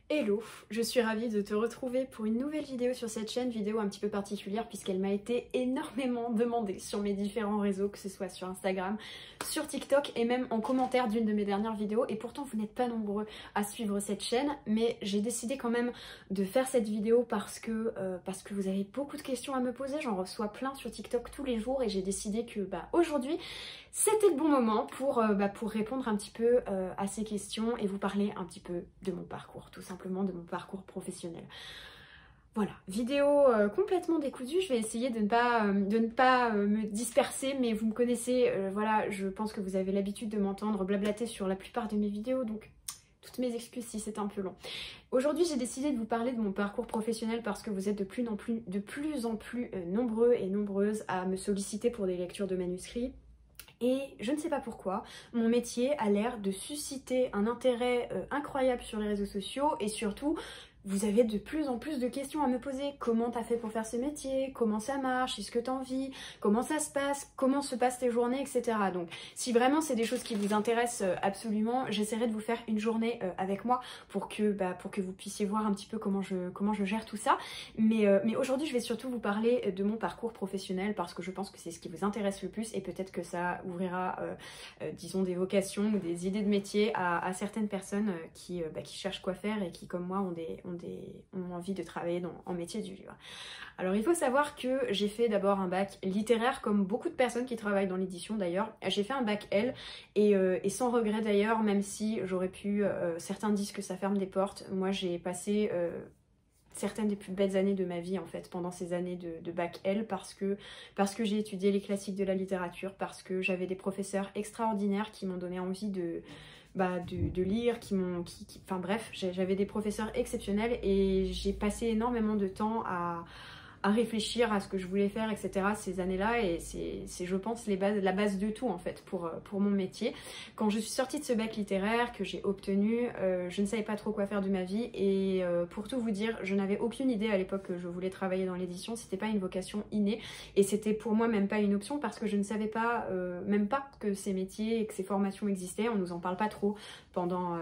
Hello, je suis ravie de te retrouver pour une nouvelle vidéo sur cette chaîne, vidéo un petit peu particulière puisqu'elle m'a été énormément demandée sur mes différents réseaux, que ce soit sur Instagram, sur TikTok et même en commentaire d'une de mes dernières vidéos. Et pourtant vous n'êtes pas nombreux à suivre cette chaîne, mais j'ai décidé quand même de faire cette vidéo parce que vous avez beaucoup de questions à me poser, j'en reçois plein sur TikTok tous les jours et j'ai décidé que aujourd'hui c'était le bon moment pour répondre un petit peu à ces questions et vous parler un petit peu de mon parcours, tout simplement de mon parcours professionnel. Voilà, vidéo complètement décousue, je vais essayer de ne pas me disperser, mais vous me connaissez, voilà, je pense que vous avez l'habitude de m'entendre blablater sur la plupart de mes vidéos, donc toutes mes excuses si c'est un peu long. Aujourd'hui, j'ai décidé de vous parler de mon parcours professionnel parce que vous êtes de plus en plus nombreux et nombreuses à me solliciter pour des lectures de manuscrits. Et je ne sais pas pourquoi, mon métier a l'air de susciter un intérêt incroyable sur les réseaux sociaux et surtout, vous avez de plus en plus de questions à me poser. Comment t'as fait pour faire ce métier? Comment ça marche? Est-ce que t'en vis? Comment ça se passe? Comment se passent tes journées? Etc. Donc si vraiment c'est des choses qui vous intéressent absolument, j'essaierai de vous faire une journée avec moi pour que vous puissiez voir un petit peu comment je gère tout ça. Mais aujourd'hui je vais surtout vous parler de mon parcours professionnel parce que je pense que c'est ce qui vous intéresse le plus et peut-être que ça ouvrira disons des vocations ou des idées de métier à certaines personnes qui cherchent quoi faire et qui comme moi ont envie de travailler en métier du livre. Alors il faut savoir que j'ai fait d'abord un bac littéraire comme beaucoup de personnes qui travaillent dans l'édition d'ailleurs. J'ai fait un bac L et sans regret d'ailleurs, même si j'aurais pu, certains disent que ça ferme des portes, moi j'ai passé certaines des plus belles années de ma vie en fait pendant ces années de bac L parce que j'ai étudié les classiques de la littérature, parce que j'avais des professeurs extraordinaires qui m'ont donné envie de lire, enfin bref, j'avais des professeurs exceptionnels et j'ai passé énormément de temps à réfléchir à ce que je voulais faire, etc. ces années-là et c'est je pense la base de tout en fait pour mon métier. Quand je suis sortie de ce bac littéraire que j'ai obtenu, je ne savais pas trop quoi faire de ma vie et pour tout vous dire, je n'avais aucune idée à l'époque que je voulais travailler dans l'édition, c'était pas une vocation innée et c'était pour moi même pas une option parce que je ne savais pas, même pas que ces métiers et que ces formations existaient, on nous en parle pas trop pendant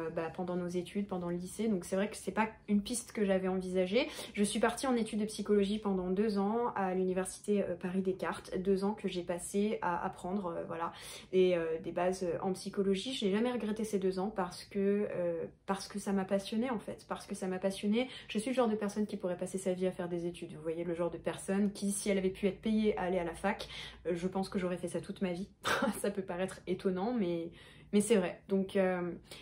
nos études, pendant le lycée, donc c'est vrai que c'est pas une piste que j'avais envisagée. Je suis partie en études de psychologie pendant 2 ans à l'université Paris-Descartes, 2 ans que j'ai passé à apprendre des bases en psychologie. Je n'ai jamais regretté ces 2 ans parce que ça m'a passionnée en fait, parce que ça m'a passionnée. Je suis le genre de personne qui pourrait passer sa vie à faire des études, vous voyez, le genre de personne qui, si elle avait pu être payée à aller à la fac, je pense que j'aurais fait ça toute ma vie. Ça peut paraître étonnant, mais c'est vrai. Donc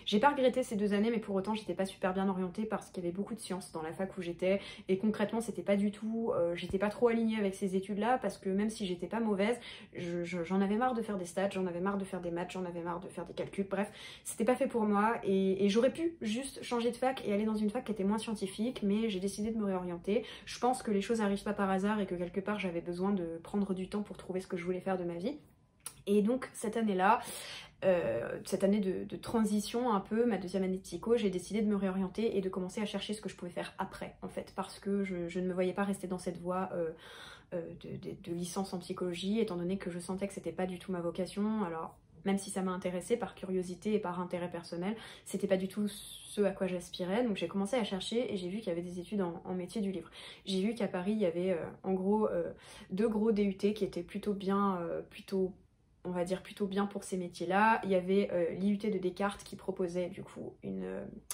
j'ai pas regretté ces 2 années, mais pour autant j'étais pas super bien orientée parce qu'il y avait beaucoup de sciences dans la fac où j'étais et concrètement c'était pas du tout, j'étais pas trop alignée avec ces études là parce que même si j'étais pas mauvaise, j'en avais marre de faire des stats, j'en avais marre de faire des maths, j'en avais marre de faire des calculs, bref c'était pas fait pour moi et j'aurais pu juste changer de fac et aller dans une fac qui était moins scientifique, mais j'ai décidé de me réorienter. Je pense que les choses arrivent pas par hasard et que quelque part j'avais besoin de prendre du temps pour trouver ce que je voulais faire de ma vie. Et donc cette année-là, cette année de transition un peu, ma 2e année de psycho, j'ai décidé de me réorienter et de commencer à chercher ce que je pouvais faire après en fait, parce que je ne me voyais pas rester dans cette voie de licence en psychologie, étant donné que je sentais que c'était pas du tout ma vocation. Alors même si ça m'a intéressée par curiosité et par intérêt personnel, c'était pas du tout ce à quoi j'aspirais, donc j'ai commencé à chercher et j'ai vu qu'il y avait des études en métier du livre. J'ai vu qu'à Paris il y avait en gros 2 gros DUT qui étaient plutôt bien, on va dire plutôt bien pour ces métiers-là. Il y avait l'IUT de Descartes qui proposait du coup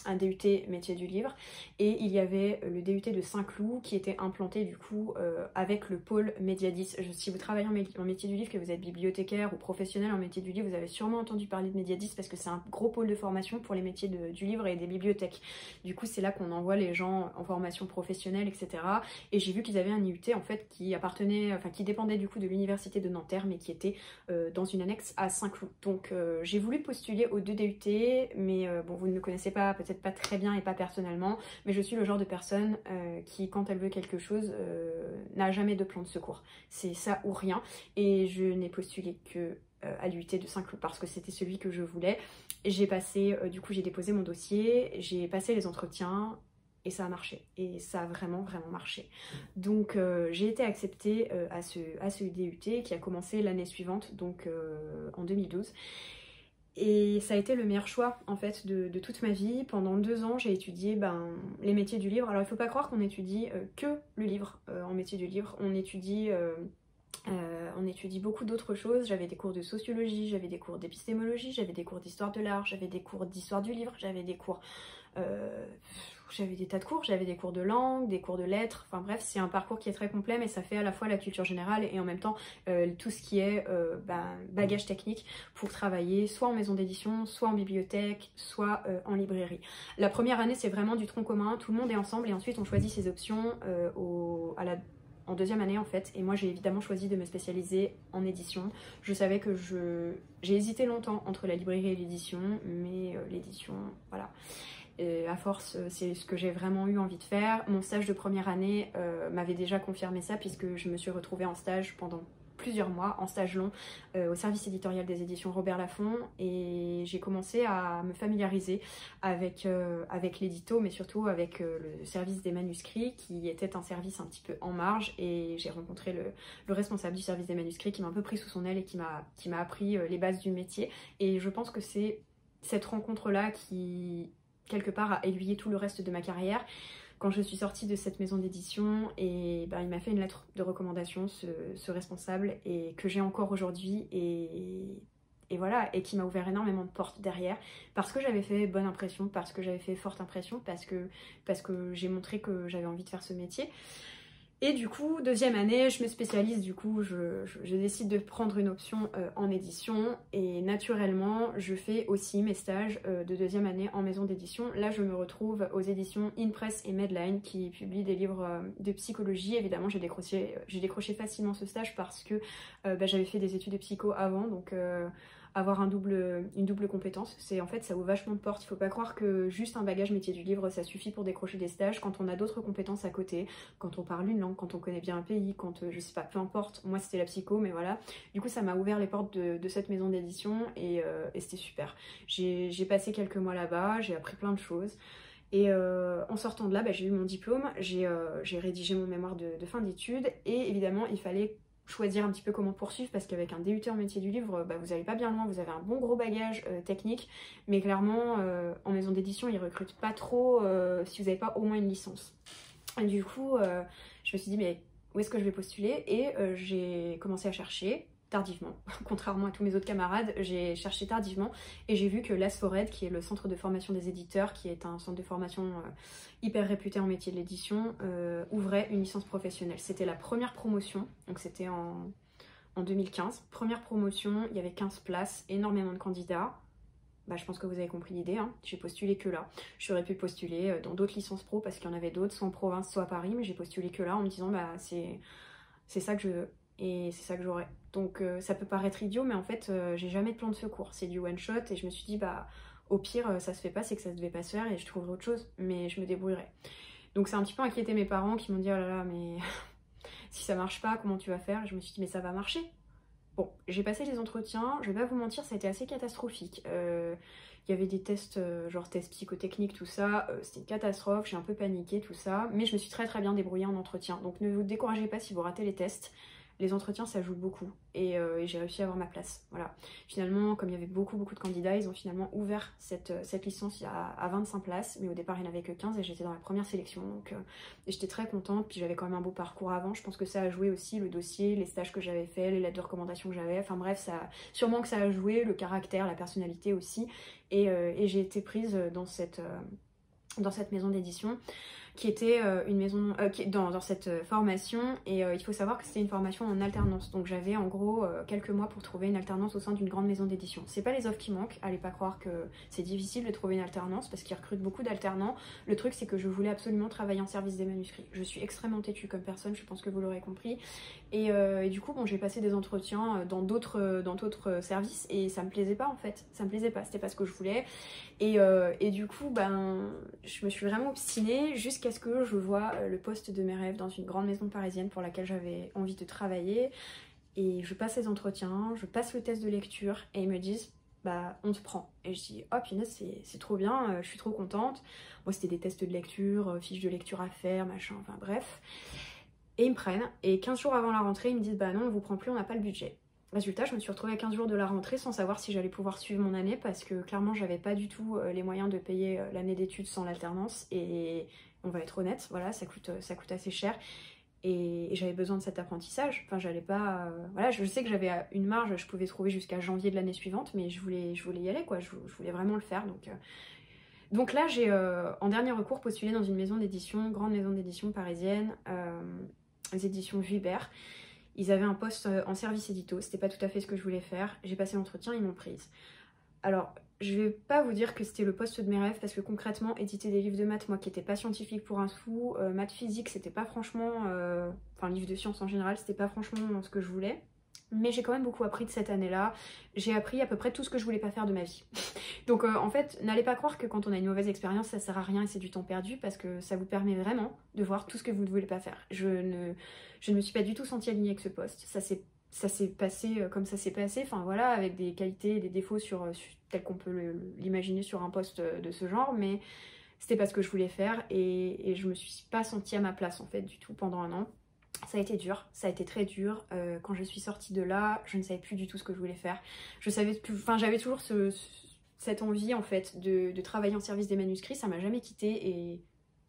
un DUT métier du livre et il y avait le DUT de Saint-Cloud qui était implanté du coup avec le pôle Mediadis. Si vous travaillez en métier du livre, que vous êtes bibliothécaire ou professionnel en métier du livre, vous avez sûrement entendu parler de Mediadis parce que c'est un gros pôle de formation pour les métiers du livre et des bibliothèques. Du coup c'est là qu'on envoie les gens en formation professionnelle, etc. Et j'ai vu qu'ils avaient un IUT en fait qui dépendait du coup de l'université de Nanterre mais qui était dans une annexe à Saint-Cloud. Donc j'ai voulu postuler aux 2 DUT, mais bon, vous ne me connaissez pas, peut-être pas très bien et pas personnellement, mais je suis le genre de personne qui, quand elle veut quelque chose, n'a jamais de plan de secours. C'est ça ou rien. Et je n'ai postulé que à l'UT de Saint-Cloud parce que c'était celui que je voulais. J'ai passé, du coup j'ai déposé mon dossier, j'ai passé les entretiens, et ça a marché, et ça a vraiment marché. Donc j'ai été acceptée à ce DUT qui a commencé l'année suivante, donc en 2012. Et ça a été le meilleur choix en fait de toute ma vie. Pendant 2 ans, j'ai étudié les métiers du livre. Alors il faut pas croire qu'on étudie que le livre en métier du livre. On étudie beaucoup d'autres choses. J'avais des cours de sociologie, j'avais des cours d'épistémologie, j'avais des cours d'histoire de l'art, j'avais des cours d'histoire du livre, j'avais des cours... j'avais des tas de cours, j'avais des cours de langue, des cours de lettres, enfin bref, c'est un parcours qui est très complet, mais ça fait à la fois la culture générale et en même temps tout ce qui est bagage technique pour travailler soit en maison d'édition, soit en bibliothèque, soit en librairie. La première année, c'est vraiment du tronc commun, tout le monde est ensemble et ensuite on choisit ses options en 2e année en fait, et moi j'ai évidemment choisi de me spécialiser en édition. Je savais que j'ai hésité longtemps entre la librairie et l'édition, mais l'édition, voilà. Et à force, c'est ce que j'ai vraiment eu envie de faire. Mon stage de première année m'avait déjà confirmé ça, puisque je me suis retrouvée en stage pendant plusieurs mois, en stage long, au service éditorial des éditions Robert Laffont, et j'ai commencé à me familiariser avec l'édito, mais surtout avec le service des manuscrits, qui était un service un petit peu en marge, et j'ai rencontré le responsable du service des manuscrits qui m'a un peu pris sous son aile et qui m'a appris les bases du métier, et je pense que c'est cette rencontre-là qui quelque part a aiguillé tout le reste de ma carrière. Quand je suis sortie de cette maison d'édition, et il m'a fait une lettre de recommandation, ce responsable, et que j'ai encore aujourd'hui, et voilà, et qui m'a ouvert énormément de portes derrière, parce que j'avais fait bonne impression, parce que j'avais fait forte impression, parce que j'ai montré que j'avais envie de faire ce métier. Et du coup, 2e année, je me spécialise, du coup, je décide de prendre une option en édition, et naturellement, je fais aussi mes stages de 2e année en maison d'édition. Là, je me retrouve aux éditions InPress et Medline qui publient des livres de psychologie. Évidemment, j'ai décroché facilement ce stage parce que j'avais fait des études de psycho avant, donc avoir une double compétence, en fait ça ouvre vachement de portes. Il faut pas croire que juste un bagage métier du livre ça suffit pour décrocher des stages. Quand on a d'autres compétences à côté, quand on parle une langue, quand on connaît bien un pays, quand je sais pas, peu importe, moi c'était la psycho, mais voilà, du coup ça m'a ouvert les portes de cette maison d'édition, et c'était super. J'ai passé quelques mois là-bas, j'ai appris plein de choses. Et en sortant de là, j'ai eu mon diplôme, j'ai rédigé mon mémoire de fin d'études, et évidemment il fallait choisir un petit peu comment poursuivre, parce qu'avec un DUT en métier du livre, vous n'allez pas bien loin, vous avez un bon gros bagage technique, mais clairement en maison d'édition ils recrutent pas trop si vous n'avez pas au moins une licence. Et du coup je me suis dit mais où est-ce que je vais postuler, et j'ai commencé à chercher tardivement, contrairement à tous mes autres camarades, j'ai cherché tardivement, et j'ai vu que l'ASFORED, qui est le centre de formation des éditeurs, qui est un centre de formation hyper réputé en métier de l'édition, ouvrait une licence professionnelle. C'était la première promotion, donc c'était en 2015, première promotion, il y avait 15 places, énormément de candidats. Je pense que vous avez compris l'idée, hein. J'ai postulé que là. J'aurais pu postuler dans d'autres licences pro, parce qu'il y en avait d'autres, soit en province, soit à Paris, mais j'ai postulé que là en me disant c'est ça que je veux, et c'est ça que j'aurai. Donc ça peut paraître idiot, mais en fait j'ai jamais de plan de secours, c'est du one shot, et je me suis dit au pire ça se fait pas, c'est que ça devait pas se faire et je trouverai autre chose, mais je me débrouillerai. Donc c'est un petit peu inquiété mes parents qui m'ont dit oh là là mais si ça marche pas comment tu vas faire, et je me suis dit mais ça va marcher. Bon, j'ai passé les entretiens, je vais pas vous mentir, ça a été assez catastrophique. Il y avait des tests, genre tests psychotechniques, tout ça, c'était une catastrophe, j'ai un peu paniqué, tout ça, mais je me suis très bien débrouillée en entretien. Donc ne vous découragez pas si vous ratez les tests, les entretiens ça joue beaucoup, et j'ai réussi à avoir ma place, voilà. Finalement, comme il y avait beaucoup de candidats, ils ont finalement ouvert cette licence à 25 places, mais au départ il n'y en avait que 15 et j'étais dans la première sélection, donc j'étais très contente, puis j'avais quand même un beau parcours avant, je pense que ça a joué aussi, le dossier, les stages que j'avais fait, les lettres de recommandation que j'avais, enfin bref, sûrement que ça a joué, le caractère, la personnalité aussi, et j'ai été prise dans cette maison d'édition, qui était une maison dans cette formation, et il faut savoir que c'était une formation en alternance, donc j'avais en gros quelques mois pour trouver une alternance au sein d'une grande maison d'édition. C'est pas les offres qui manquent, allez pas croire que c'est difficile de trouver une alternance parce qu'ils recrutent beaucoup d'alternants. Le truc c'est que je voulais absolument travailler en service des manuscrits, je suis extrêmement têtue comme personne, je pense que vous l'aurez compris, et du coup bon, j'ai passé des entretiens dans d'autres services et ça me plaisait pas en fait, ça me plaisait pas, c'était pas ce que je voulais, et du coup je me suis vraiment obstinée jusqu'à ce que je vois le poste de mes rêves dans une grande maison parisienne pour laquelle j'avais envie de travailler, et je passe les entretiens, je passe le test de lecture et ils me disent on te prend, et je dis oh punaise c'est trop bien, je suis trop contente. Moi c'était des tests de lecture, fiches de lecture à faire, machin, enfin bref, et ils me prennent, et 15 jours avant la rentrée ils me disent non on vous prend plus, on n'a pas le budget. Résultat, je me suis retrouvée à 15 jours de la rentrée sans savoir si j'allais pouvoir suivre mon année parce que clairement j'avais pas du tout les moyens de payer l'année d'études sans l'alternance et on va être honnête, voilà, ça coûte assez cher et j'avais besoin de cet apprentissage. Enfin, j'allais pas. Voilà, je sais que j'avais une marge, je pouvais trouver jusqu'à janvier de l'année suivante, mais je voulais y aller quoi, je voulais vraiment le faire donc là, j'ai en dernier recours postulé dans une maison d'édition, grande maison d'édition parisienne, les éditions Vuibert. Ils avaient un poste en service édito, c'était pas tout à fait ce que je voulais faire. J'ai passé l'entretien, ils m'ont prise. Alors, je vais pas vous dire que c'était le poste de mes rêves parce que concrètement, éditer des livres de maths, moi qui n'étais pas scientifique pour un sou, maths physique, c'était pas franchement. Enfin, livres de sciences en général, c'était pas franchement ce que je voulais. Mais j'ai quand même beaucoup appris de cette année-là. J'ai appris à peu près tout ce que je voulais pas faire de ma vie. Donc en fait, n'allez pas croire que quand on a une mauvaise expérience, ça sert à rien et c'est du temps perdu parce que ça vous permet vraiment de voir tout ce que vous ne voulez pas faire. Je ne me suis pas du tout sentie alignée avec ce poste. Ça s'est passé comme ça s'est passé, enfin voilà, avec des qualités et des défauts tels qu'on peut l'imaginer sur un poste de ce genre, mais c'était pas ce que je voulais faire et je me suis pas sentie à ma place en fait du tout pendant un an. Ça a été dur, ça a été très dur. Quand je suis sortie de là, je ne savais plus du tout ce que je voulais faire. J'avais toujours cette envie en fait de travailler en service des manuscrits, ça m'a jamais quittée et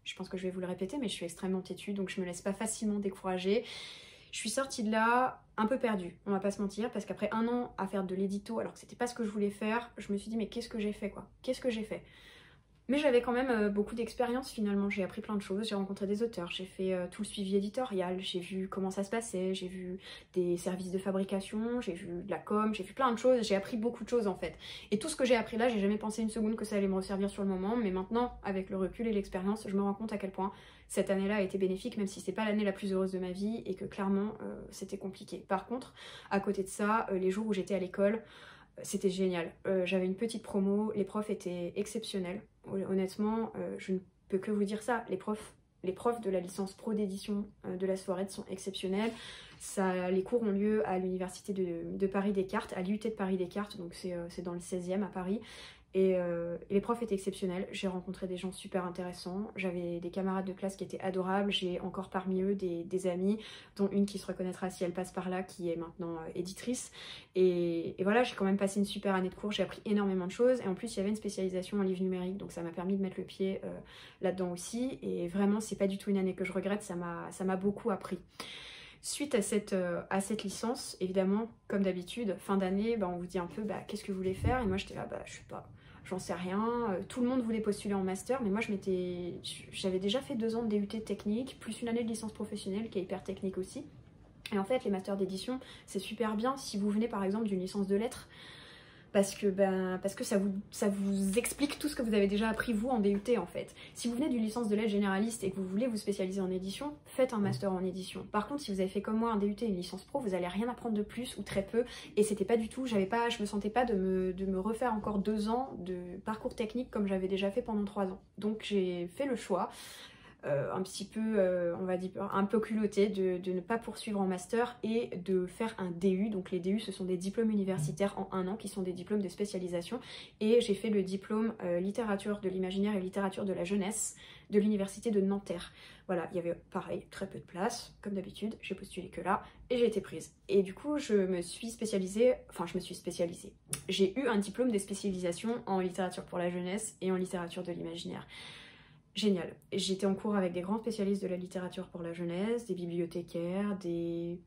je pense que je vais vous le répéter, mais je suis extrêmement têtue, donc je me laisse pas facilement décourager. Je suis sortie de là un peu perdue, on va pas se mentir, parce qu'après un an à faire de l'édito, alors que c'était pas ce que je voulais faire, je me suis dit mais qu'est-ce que j'ai fait quoi? Qu'est-ce que j'ai fait? Mais j'avais quand même beaucoup d'expérience finalement, j'ai appris plein de choses, j'ai rencontré des auteurs, j'ai fait tout le suivi éditorial, j'ai vu comment ça se passait, j'ai vu des services de fabrication, j'ai vu de la com, j'ai vu plein de choses, j'ai appris beaucoup de choses en fait. Et tout ce que j'ai appris là, j'ai jamais pensé une seconde que ça allait me resservir sur le moment, mais maintenant, avec le recul et l'expérience, je me rends compte à quel point cette année-là a été bénéfique, même si c'est pas l'année la plus heureuse de ma vie et que clairement c'était compliqué. Par contre, à côté de ça, les jours où j'étais à l'école, c'était génial. J'avais une petite promo, les profs étaient exceptionnels. Honnêtement, je ne peux que vous dire ça. Les profs de la licence pro d'édition de la Soirette sont exceptionnels. Les cours ont lieu à l'université de Paris-Descartes, à l'IUT de Paris-Descartes, donc c'est dans le 16e à Paris. Et les profs étaient exceptionnels, j'ai rencontré des gens super intéressants, j'avais des camarades de classe qui étaient adorables, j'ai encore parmi eux des amis, dont une qui se reconnaîtra si elle passe par là, qui est maintenant éditrice. Et voilà, j'ai quand même passé une super année de cours, j'ai appris énormément de choses, et en plus il y avait une spécialisation en livre numérique, donc ça m'a permis de mettre le pied là-dedans aussi, et vraiment c'est pas du tout une année que je regrette, ça m'a beaucoup appris. Suite à cette licence, évidemment, comme d'habitude, fin d'année, on vous dit un peu qu'est-ce que vous voulez faire, et moi j'étais là, je sais pas, j'en sais rien. Tout le monde voulait postuler en master, mais moi j'avais déjà fait 2 ans de DUT technique, plus une année de licence professionnelle qui est hyper technique aussi. Et en fait, les masters d'édition, c'est super bien si vous venez par exemple d'une licence de lettres, parce que ça vous explique tout ce que vous avez déjà appris vous en DUT en fait. Si vous venez d'une licence de lettres généraliste et que vous voulez vous spécialiser en édition, faites un master en édition. Par contre, si vous avez fait comme moi un DUT et une licence pro, vous allez rien apprendre de plus ou très peu, et c'était pas du tout, je me sentais pas de me refaire encore 2 ans de parcours technique comme j'avais déjà fait pendant 3 ans. Donc j'ai fait le choix un petit peu, on va dire, un peu culotté de ne pas poursuivre en master et de faire un DU. Donc les DU, ce sont des diplômes universitaires en 1 an qui sont des diplômes de spécialisation. Et j'ai fait le diplôme littérature de l'imaginaire et littérature de la jeunesse de l'université de Nanterre. Voilà, il y avait pareil, très peu de place, comme d'habitude, j'ai postulé que là et j'ai été prise. Et du coup, je me suis spécialisée. J'ai eu un diplôme de spécialisation en littérature pour la jeunesse et en littérature de l'imaginaire. Génial. J'étais en cours avec des grands spécialistes de la littérature pour la jeunesse, des bibliothécaires, des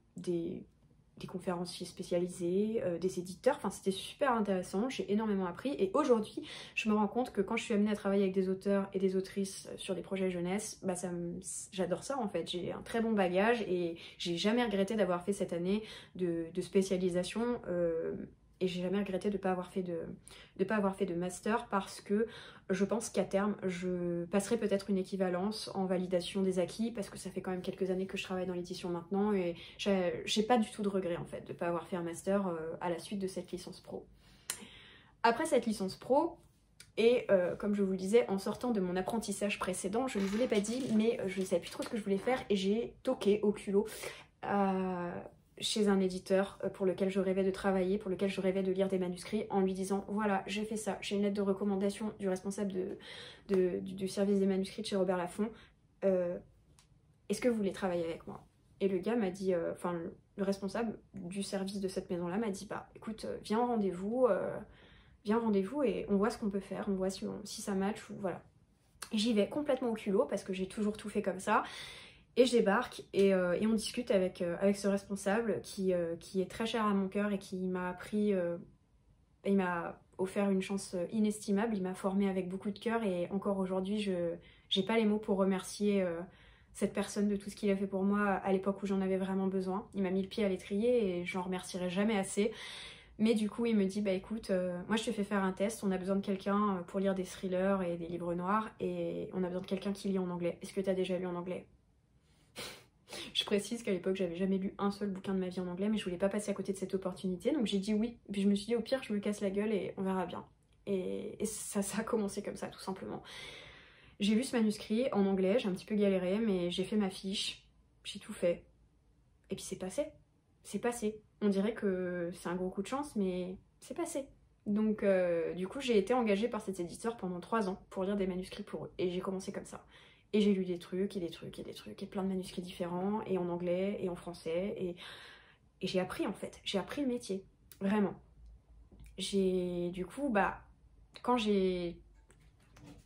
conférenciers spécialisés, des éditeurs. Enfin, c'était super intéressant, j'ai énormément appris. Et aujourd'hui, je me rends compte que quand je suis amenée à travailler avec des auteurs et des autrices sur des projets jeunesse, j'adore ça en fait. J'ai un très bon bagage et j'ai jamais regretté d'avoir fait cette année de spécialisation. Et j'ai jamais regretté de ne pas avoir fait de master parce que je pense qu'à terme, je passerai peut-être une équivalence en validation des acquis parce que ça fait quand même quelques années que je travaille dans l'édition maintenant et j'ai pas du tout de regret en fait de ne pas avoir fait un master à la suite de cette licence pro. Après cette licence pro, et comme je vous le disais, en sortant de mon apprentissage précédent, je ne vous l'ai pas dit, mais je ne savais plus trop ce que je voulais faire et j'ai toqué au culot chez un éditeur pour lequel je rêvais de travailler, pour lequel je rêvais de lire des manuscrits, en lui disant voilà, j'ai fait ça, j'ai une lettre de recommandation du responsable du service des manuscrits de chez Robert Laffont, est-ce que vous voulez travailler avec moi? Et le gars m'a dit, enfin le responsable du service de cette maison-là m'a dit, bah écoute, viens au rendez-vous et on voit ce qu'on peut faire, on voit si ça match ou voilà. J'y vais complètement au culot parce que j'ai toujours tout fait comme ça. Et je débarque et on discute avec ce responsable qui est très cher à mon cœur et qui m'a appris, il m'a offert une chance inestimable, il m'a formée avec beaucoup de cœur et encore aujourd'hui je n'ai pas les mots pour remercier cette personne de tout ce qu'il a fait pour moi à l'époque où j'en avais vraiment besoin. Il m'a mis le pied à l'étrier et j'en remercierai jamais assez. Mais du coup il me dit bah écoute, moi je te fais faire un test, on a besoin de quelqu'un pour lire des thrillers et des livres noirs et on a besoin de quelqu'un qui lit en anglais. Est-ce que tu as déjà lu en anglais? Je précise qu'à l'époque j'avais jamais lu un seul bouquin de ma vie en anglais mais je voulais pas passer à côté de cette opportunité donc j'ai dit oui. Et puis je me suis dit au pire je me casse la gueule et on verra bien. Et ça a commencé comme ça tout simplement. J'ai lu ce manuscrit en anglais, j'ai un petit peu galéré mais j'ai fait ma fiche, j'ai tout fait. Et puis c'est passé. C'est passé. On dirait que c'est un gros coup de chance mais c'est passé. Donc du coup j'ai été engagée par cet éditeur pendant 3 ans pour lire des manuscrits pour eux. Et j'ai commencé comme ça. Et j'ai lu des trucs, et des trucs, et des trucs, et plein de manuscrits différents, et en anglais, et en français, et j'ai appris en fait, j'ai appris le métier, vraiment. Du coup, bah, quand j'ai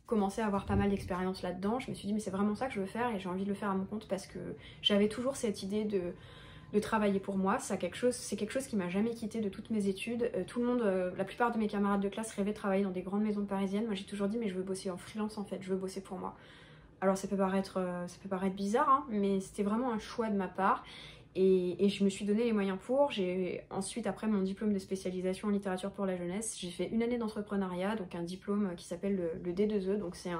commencé à avoir pas mal d'expérience là-dedans, je me suis dit mais c'est vraiment ça que je veux faire, et j'ai envie de le faire à mon compte, parce que j'avais toujours cette idée de travailler pour moi, c'est quelque chose qui m'a jamais quitté de toutes mes études. Tout le monde, la plupart de mes camarades de classe rêvaient de travailler dans des grandes maisons parisiennes, moi j'ai toujours dit mais je veux bosser en freelance en fait, je veux bosser pour moi. Alors ça peut paraître bizarre, hein, mais c'était vraiment un choix de ma part et je me suis donné les moyens pour. J'ai ensuite, après mon diplôme de spécialisation en littérature pour la jeunesse, j'ai fait une année d'entrepreneuriat, donc un diplôme qui s'appelle le D2E, donc c'est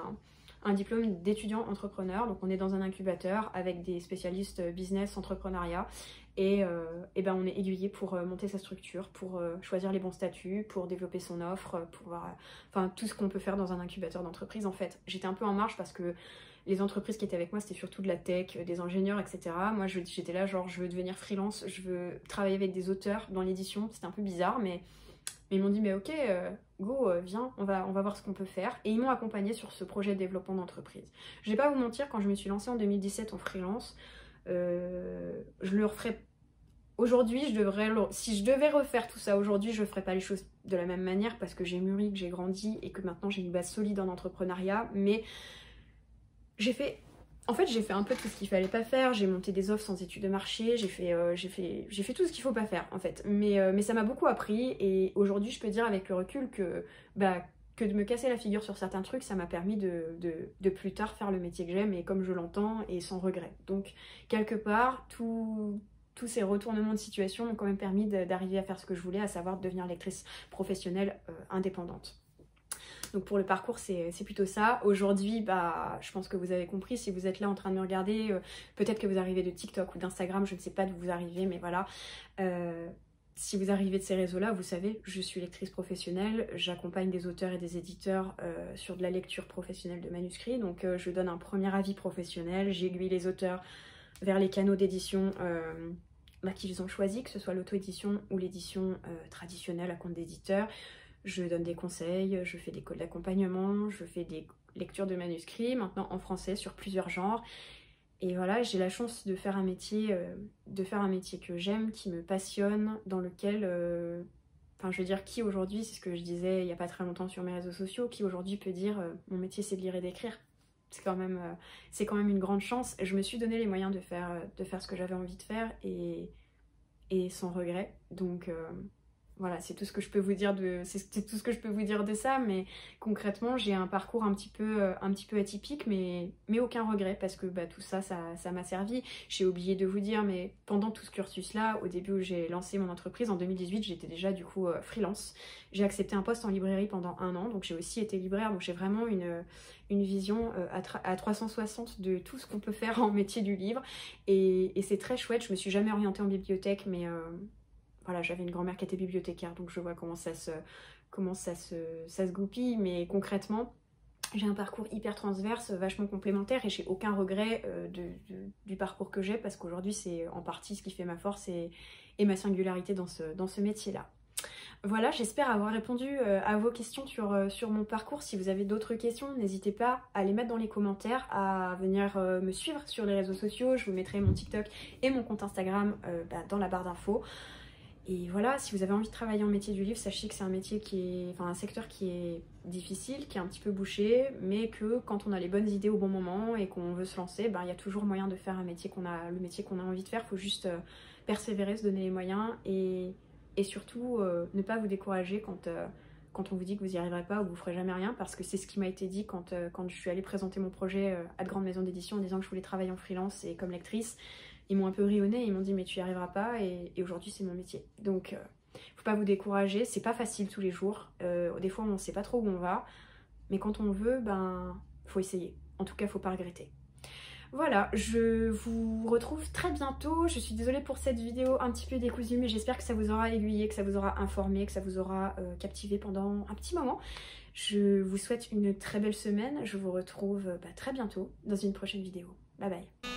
un diplôme d'étudiant entrepreneur. Donc on est dans un incubateur avec des spécialistes business, entrepreneuriat et ben on est aiguillé pour monter sa structure, pour choisir les bons statuts, pour développer son offre, pour voir enfin tout ce qu'on peut faire dans un incubateur d'entreprise en fait. J'étais un peu en marge parce que les entreprises qui étaient avec moi c'était surtout de la tech, des ingénieurs, etc. Moi j'étais là genre je veux devenir freelance, je veux travailler avec des auteurs dans l'édition, c'était un peu bizarre mais ils m'ont dit mais ok go viens on va voir ce qu'on peut faire et ils m'ont accompagnée sur ce projet de développement d'entreprise. Je vais pas vous mentir, quand je me suis lancée en 2017 en freelance, je le referais aujourd'hui, si je devais refaire tout ça aujourd'hui, je ne ferais pas les choses de la même manière parce que j'ai mûri, que j'ai grandi et que maintenant j'ai une base solide en entrepreneuriat. Mais j'ai fait un peu tout ce qu'il fallait pas faire. J'ai monté des offres sans études de marché, j'ai fait tout ce qu'il faut pas faire en fait. Mais ça m'a beaucoup appris et aujourd'hui je peux dire avec le recul que de me casser la figure sur certains trucs, ça m'a permis de plus tard faire le métier que j'aime et comme je l'entends et sans regret. Donc quelque part, tous ces retournements de situation m'ont quand même permis d'arriver à faire ce que je voulais, à savoir devenir lectrice professionnelle indépendante. Donc pour le parcours, c'est plutôt ça. Aujourd'hui, bah, je pense que vous avez compris, si vous êtes là en train de me regarder, peut-être que vous arrivez de TikTok ou d'Instagram, je ne sais pas d'où vous arrivez, mais voilà. Si vous arrivez de ces réseaux-là, vous savez, je suis lectrice professionnelle, j'accompagne des auteurs et des éditeurs sur de la lecture professionnelle de manuscrits, donc je donne un premier avis professionnel, j'aiguille les auteurs vers les canaux d'édition qu'ils ont choisi, que ce soit l'auto-édition ou l'édition traditionnelle à compte d'éditeur. Je donne des conseils, je fais des codes d'accompagnement, je fais des lectures de manuscrits, maintenant en français sur plusieurs genres. Et voilà, j'ai la chance de faire un métier que j'aime, qui me passionne, dans lequel, enfin je veux dire, qui aujourd'hui, c'est ce que je disais il n'y a pas très longtemps sur mes réseaux sociaux, qui aujourd'hui peut dire mon métier c'est de lire et d'écrire. C'est quand même une grande chance. Je me suis donné les moyens de faire ce que j'avais envie de faire et sans regret. Donc voilà, c'est tout ce que je peux vous dire de ça, mais concrètement j'ai un parcours un petit peu atypique, mais aucun regret parce que tout ça m'a servi. J'ai oublié de vous dire, mais pendant tout ce cursus là, au début où j'ai lancé mon entreprise en 2018, j'étais déjà du coup freelance. J'ai accepté un poste en librairie pendant 1 an, donc j'ai aussi été libraire, donc j'ai vraiment une vision à 360 de tout ce qu'on peut faire en métier du livre et c'est très chouette. Je me suis jamais orientée en bibliothèque, mais voilà, j'avais une grand-mère qui était bibliothécaire, donc je vois comment ça se goupille, mais concrètement, j'ai un parcours hyper transverse, vachement complémentaire, et j'ai aucun regret du parcours que j'ai, parce qu'aujourd'hui, c'est en partie ce qui fait ma force et ma singularité dans ce métier-là. Voilà, j'espère avoir répondu à vos questions sur mon parcours. Si vous avez d'autres questions, n'hésitez pas à les mettre dans les commentaires, à venir me suivre sur les réseaux sociaux. Je vous mettrai mon TikTok et mon compte Instagram dans la barre d'infos. Et voilà, si vous avez envie de travailler en métier du livre, sachez que c'est un métier un secteur qui est difficile, qui est un petit peu bouché, mais que quand on a les bonnes idées au bon moment et qu'on veut se lancer, il y a toujours moyen de faire le métier qu'on a envie de faire. Il faut juste persévérer, se donner les moyens et surtout ne pas vous décourager quand on vous dit que vous n'y arriverez pas ou que vous ferez jamais rien, parce que c'est ce qui m'a été dit quand je suis allée présenter mon projet à de grandes maisons d'édition en disant que je voulais travailler en freelance et comme lectrice. Ils m'ont un peu ri au nez, ils m'ont dit mais tu n'y arriveras pas et aujourd'hui c'est mon métier. Donc faut pas vous décourager, c'est pas facile tous les jours. Des fois on ne sait pas trop où on va, mais quand on veut, faut essayer. En tout cas faut pas regretter. Voilà, je vous retrouve très bientôt. Je suis désolée pour cette vidéo un petit peu décousue, mais j'espère que ça vous aura aiguillé, que ça vous aura informé, que ça vous aura captivé pendant un petit moment. Je vous souhaite une très belle semaine. Je vous retrouve très bientôt dans une prochaine vidéo. Bye bye.